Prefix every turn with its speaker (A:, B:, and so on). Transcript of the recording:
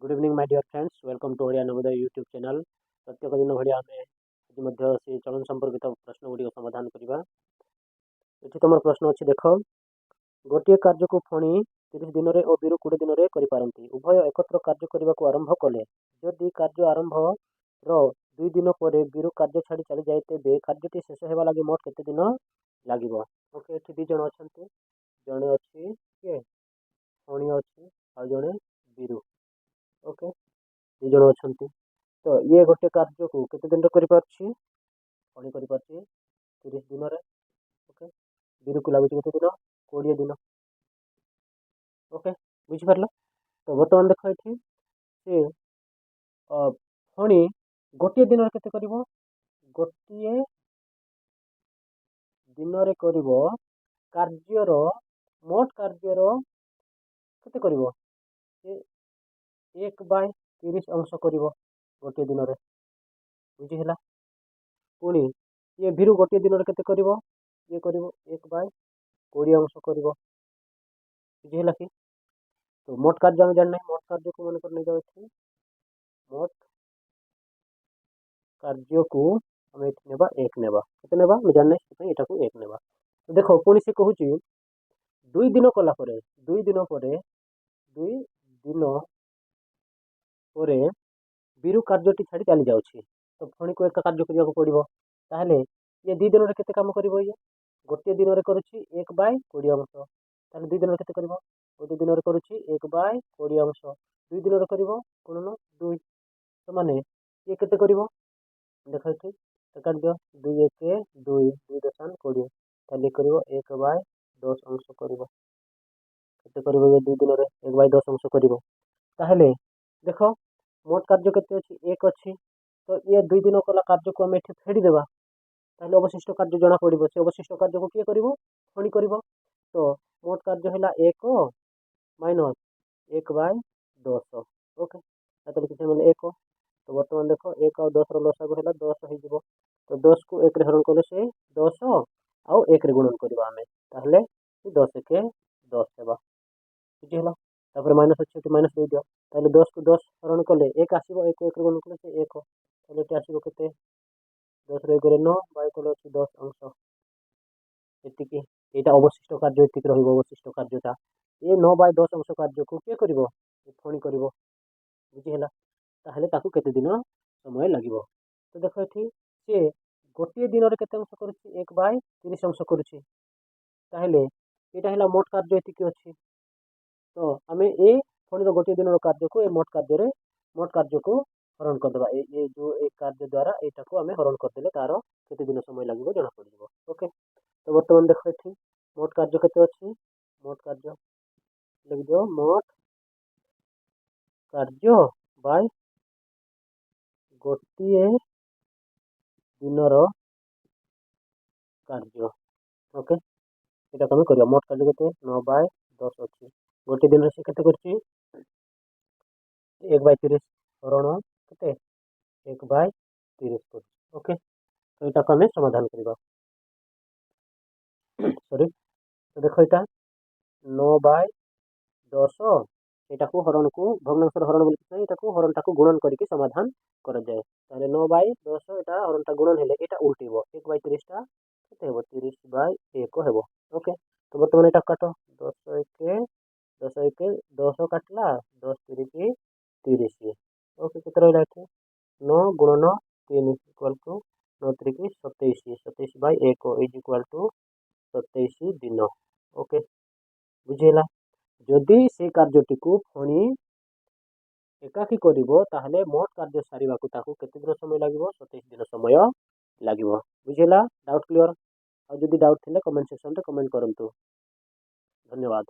A: Good evening my dear friends, welcome to Odia Navodaya YouTube channel. प्रत्येक दिन भाई आम आज से चलन संपर्कित प्रश्न गुड़िक समाधान करवा। ये तुम प्रश्न अच्छी देख, गोटे कार्य को फणी 30 दिन में और बीरु 20 दिन में करपारती। उभय एकत्र कार्य करने को आरंभ कले जदि कार्य आरंभ रो 2 दिन पर बीरु कार्य छाड़ी चली जाए तेज कार्यटी शेष होगा लगे मोट केते दिन लगे। ओके, ये 2 जन अच्छा, जड़े अच्छी किए फणी अच्छी आ जड़े बीरु। ओके, 2 जन अच्छा। तो ये गोटे कार्य को केते दिन कर 30 दिन। ओके, बीरु को लगुच केते दिन 20 दिन। ओके, बुझिपार। तो बर्तमान देख ये सी फणी गोटे दिन केते कर गोटे दिन कर कार्यर मोट कार्यर केते कर 1/30 अंश कर गोटे दिन। बुझीगला। पुणी ये भीरु गोटे दिन केते कर ये कर 1/20 अंश कर। बुझीगला कि तो मोट कार्य आम जानना मोट कार्य को मन कर नहीं जाए मोट कार्य को आम ये नेबा 1 नेबा केते नेबा मैं जानना यहाँ को 1 नेबा। तो देखो पुणी से कहूँ 2 दिन कला 2 दिन पर 2 दिन पर बीरु कार्यटी छाड़ी चली जाऊँगी। तो फणी को एक कार्य करने पड़ो। ताहले ये 2 दिन केते काम कर ये गोटे दिन में करुच्ची 1/20 अंश। ताहले 2 दिन केते कर गोटे दिन में करुच्ची 1/20 अंश 2 दिन कर गुणन 2। तो माने ये केते कर देख ये काट दियो 2 1 2 2 दशान 20। ताहले कर 1/10 अंश कर केते कर ये 2 दिन 1/10 अंश कर। ताहले देख मोट कार्य केते अछि 1 अछि। तो ये 2 दिन कला कार्य को आम ये फेड़ी देवा। ताहले अवशिष्ट कार्य जना पड़ो से अवशिष्ट कार्य को किए कर फणी कर। तो मोट कार्य है 1 माइनस 1/10। ओके, किसी मैंने 1। तो बर्तमान देख 1 और 10 लसागु है 10 हो। तो 10 को 1 हरण कले से 10 आउ 1 गुणन करवा आम ताहले 10 1 10 हेबा। बुझीगला। तापर माइनस अच्छे तो माइनस दे दियो। ताहले 10 को 10 हरण कले 1 आसीबो 1 को 1 गुणन कले से 1। ताहले ये आसीबो केते 10 रे 9 बाय कले 10 अंश एतिकी। यहाँ अवशिष्ट कार्य एतिक अवशिष्ट कार्यटा ये 9/10 अंश कार्य को किए कर फणी कर। बुझीगला। ताहले ताकू केते दिन समय लगे। तो देख ये सी गोटे दिन में केते अंश कर 1/30 अंश करुच्ची। ताहले यहाँ है मोट कार्य एतिकी अच्छी। तो आम ये फणी गोटे दिन कार्य को मोट कार्य को हरण करदे। ये जो एक कार्य द्वारा यहाँ को आम हरण करदे तार केते दिन समय लगे जना पड़। ओके, तो बर्तमान देख ये मोट कार्य केते अच्छी मोट कार्य लिख दो मोट कार्य बाय गोटे दिनर कार्य। ओके, यहाँ तुम कर मोट कार्य केते 9/10 अच्छी। गोटे दिन से केते करछि 1/30 हरण केते 1/30 कर। ओके, तो यहाँ को आम समाधान करवा। सॉरी, तो देखो यहाँ 9/10 यहाँ को हरण को भग्नांशर हरण बोली यहाँ हरणटा को गुणन करके समाधान कर जाए। ताहले 9/10 यहाँ हरणटा गुणन हेले यहाँ उल्टेब 1/30 टा केते हेबो 30/1 हेबो। ओके, तो बर्तमान यहाँ काट 10 1 10 काटला 10 3 30। ओके, केते रहा ये 9 गुणन 3 equal to 9 3 27 27/1 is equal to 27 दिन। ओके, बुझेगा। जदि से कार्यटी को फणी एकाकी करिवो ताहले मोट कार्य सारिबा को ताकू केते दिन समय लागिवो 27 दिन समय लागिवो। बुझेला। Doubt clear. और जदि डाउट थिले कमेंट सेक्शन रे कमेंट करंतु। धन्यवाद।